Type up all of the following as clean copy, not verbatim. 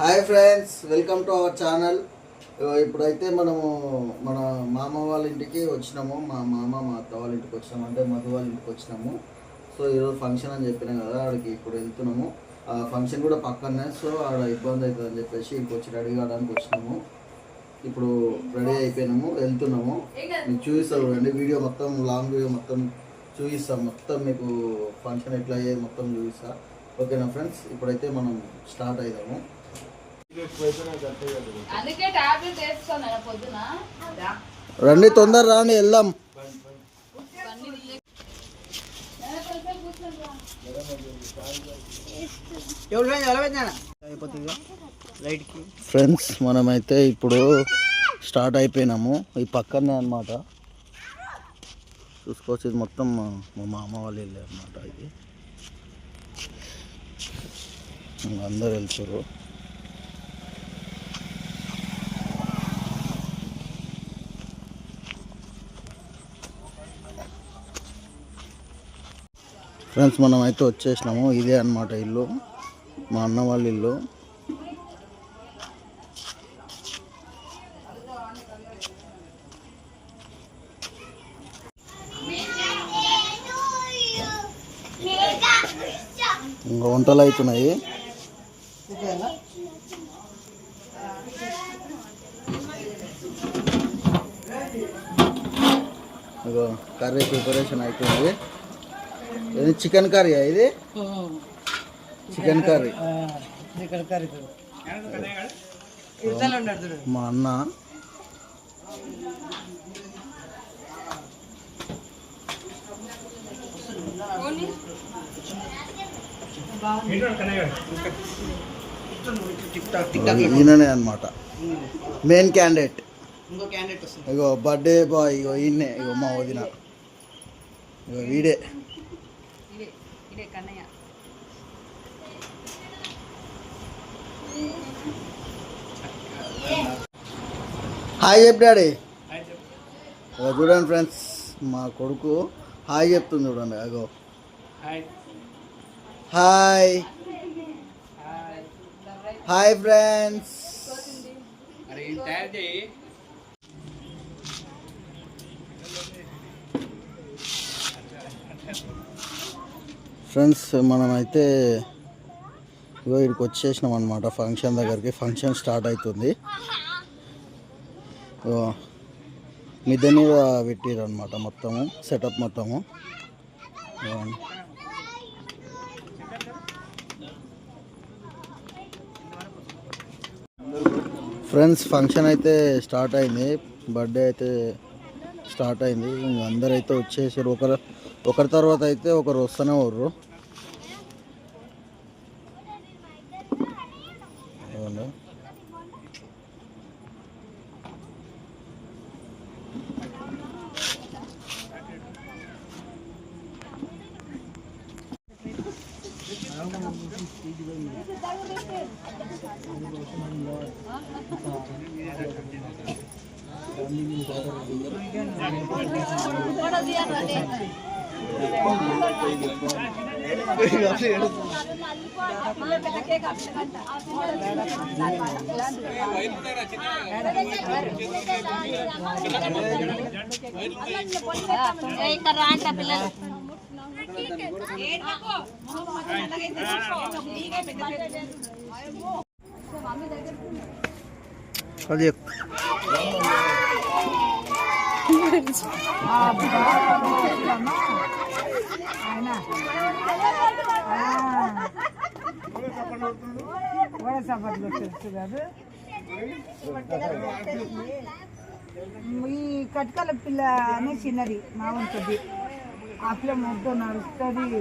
Hi friends, welcome to our channel. ఇప్పుడైతే మనము మన మామ వాళ్ళ ఇంటికి వచ్చినాము. మా అత్త వాళ్ళ ఇంటికి వచ్చినాము, అంటే మధు వాళ్ళ ఇంటికి వచ్చినాము. సో ఈరోజు ఫంక్షన్ అని చెప్పినాం కదా, ఆడికి ఇప్పుడు వెళ్తున్నాము. ఆ ఫంక్షన్ కూడా పక్కనే, సో ఆడ ఇబ్బంది అవుతుంది అని చెప్పేసి ఇంటికి వచ్చి రెడీ కావడానికి వచ్చినాము. ఇప్పుడు రెడీ అయిపోయినాము, వెళ్తున్నాము. మీకు చూపిస్తాను చూడండి, వీడియో మొత్తం లాంగ్ వీడియో మొత్తం చూపిస్తాం. మొత్తం మీకు ఫంక్షన్ ఎట్లా అయ్యేది మొత్తం చూపిస్తా. ఓకేనా ఫ్రెండ్స్, ఇప్పుడైతే మనం స్టార్ట్ అవుదాము. రండి, తొందర రాండి, వెళ్దాం. ఫ్రెండ్స్, మనమైతే ఇప్పుడు స్టార్ట్ అయిపోయినాము. ఈ పక్కనే అన్నమాట, చూసుకోవచ్చు. ఇది మొత్తం మా మామ వాళ్ళు వెళ్ళారు అన్నమాట. ఇది అందరు వెళ్తారు. ఫ్రెండ్స్, మనం అయితే వచ్చేసినాము. ఇదే అన్నమాట ఇల్లు, మా అన్న వాళ్ళ ఇల్లు. ఇంకా వంటలు అవుతున్నాయి. ఇగో కర్రీ ప్రిపరేషన్ అయిపోయింది. ఇది చికెన్ కర్రీ, ఇది చికెన్ కర్రీ. మా అన్న ఈయననే అన్నమాట మెయిన్ క్యాండిడేట్. ఇగో బర్త్డే బాయ్, ఇగో ఈయనే, ఇగో మా వదిన, ఇగో వీడే. హాయ్ చెప్పు డాడీ. చూడండి ఫ్రెండ్స్, మా కొడుకు హాయ్ చెప్తుంది చూడండి. అగో హాయ్ హాయ్ ఫ్రెండ్స్. ఫ్రెండ్స్, మనమైతే ఇగో ఇక్కడికి వచ్చేసినాం అనమాట ఫంక్షన్ దగ్గరికి. ఫంక్షన్ స్టార్ట్ అవుతుంది. మిద్దె మీద పెట్టారు అనమాట మొత్తము సెటప్ మొత్తము. ఫ్రెండ్స్, ఫంక్షన్ అయితే స్టార్ట్ అయింది. బర్త్డే అయితే స్టార్ట్ అయింది. ఇంక అందరైతే వచ్చేసారు. ఒకరి తర్వాత అయితే ఒకరు వస్తూనే ఉర్రు. ఈ కట్కాల పిల్ల అని చిన్నది మా ఉంటుంది. ఆ పిల్ల ముద్దు నడుస్తుంది.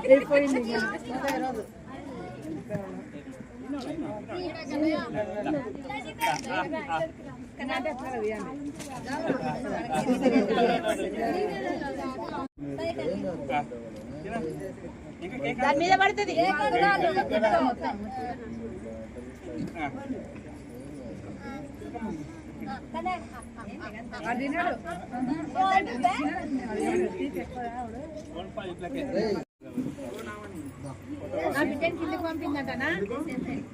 అయిపోయింది. దాని మీద పడుతుంది. నా బిడ్డని కిందకి పంపిందటనా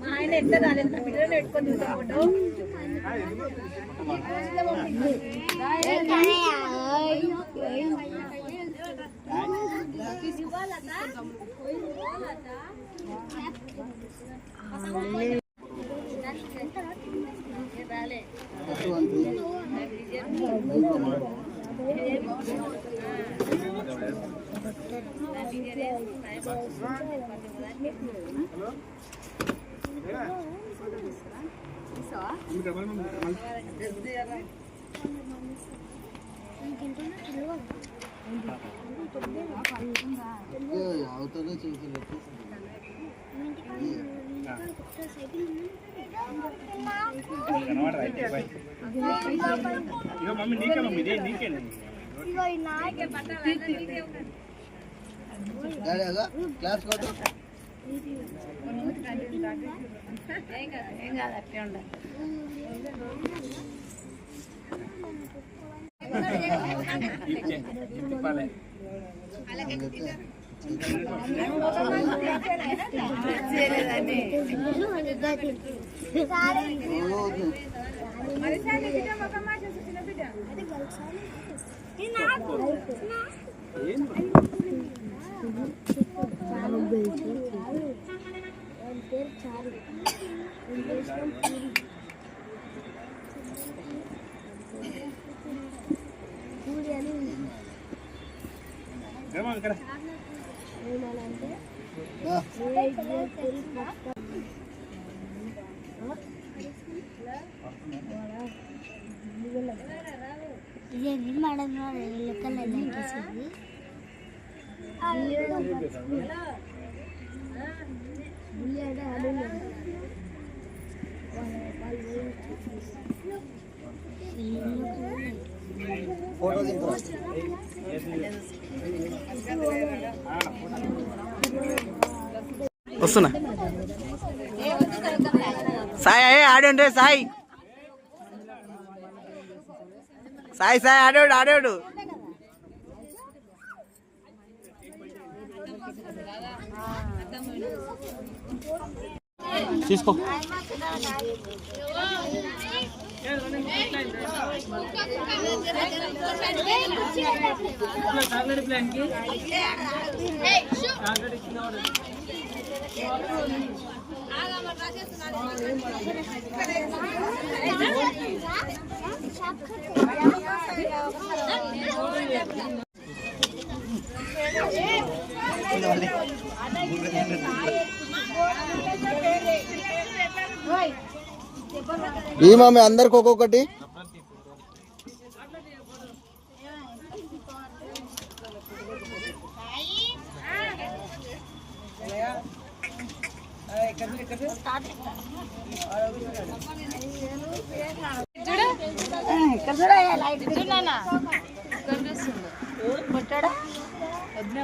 మా ఆయన ఎట్లా రాలేదు నా బిడ్డను పెట్టుకొని ఫోటో అవుతానే చేసి క్లాస్ కొట్టు. ఏం కాదు అట్లే ఉండాలి. ఫోటో దింపు. వస్తున్నా సాయి ఆడండి సాయి సాయి సాయి ఆడాడు ఆడాడు తీసుకో ఈ మామి అందరికి ఒక్కొక్కటి.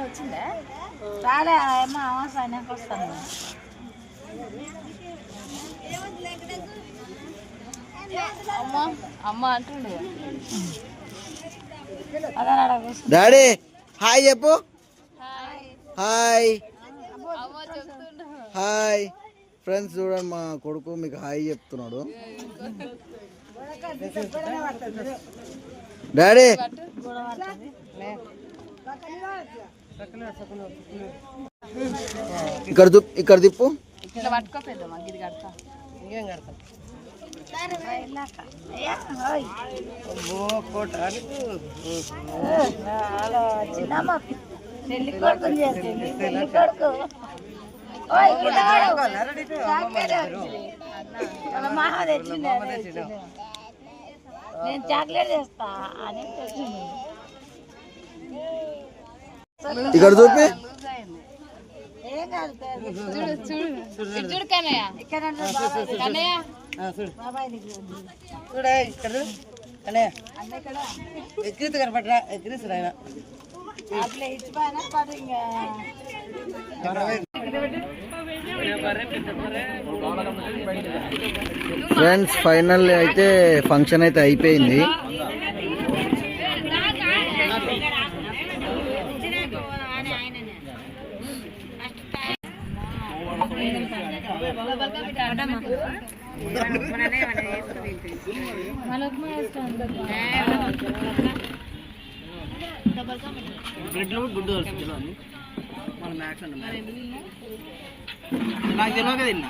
వచ్చిందా రాలే ఏమో అవసరానికి వస్తాను. అమ్మ అంటుండే డాడీ హాయ్ చెప్పు. హాయ్ హాయ్ ఫ్రెండ్స్, చూడండి మా కొడుకు మీకు హాయ్ చెప్తున్నాడు. డాడీ ఇక్కడ తిప్పు. ఇట్లా పట్టుకోపోద్దామా గిరి కడతా ఇంకేం కడతా నేను చాక్లెట్ చేస్తా అని ఇక్కడ చూపి. ఏం కాదు చూడు కన్నయ్య ఇక్కడ కన్నయ్య బాబాయ్ దగ్గర చూడే ఇక్కడ అన్నయ్య అన్న ఇక్కడ ఎక్కిరిస్తు కనపడరా ఎక్కిరిస్తుడు ఆయన అట్లా ఇచ్చిపోయినా పాటు ఇంకా ఫ్రెండ్స్ ఫైనల్ అయితే ఫంక్షన్ అయితే అయిపోయింది. నాకు తెలియదు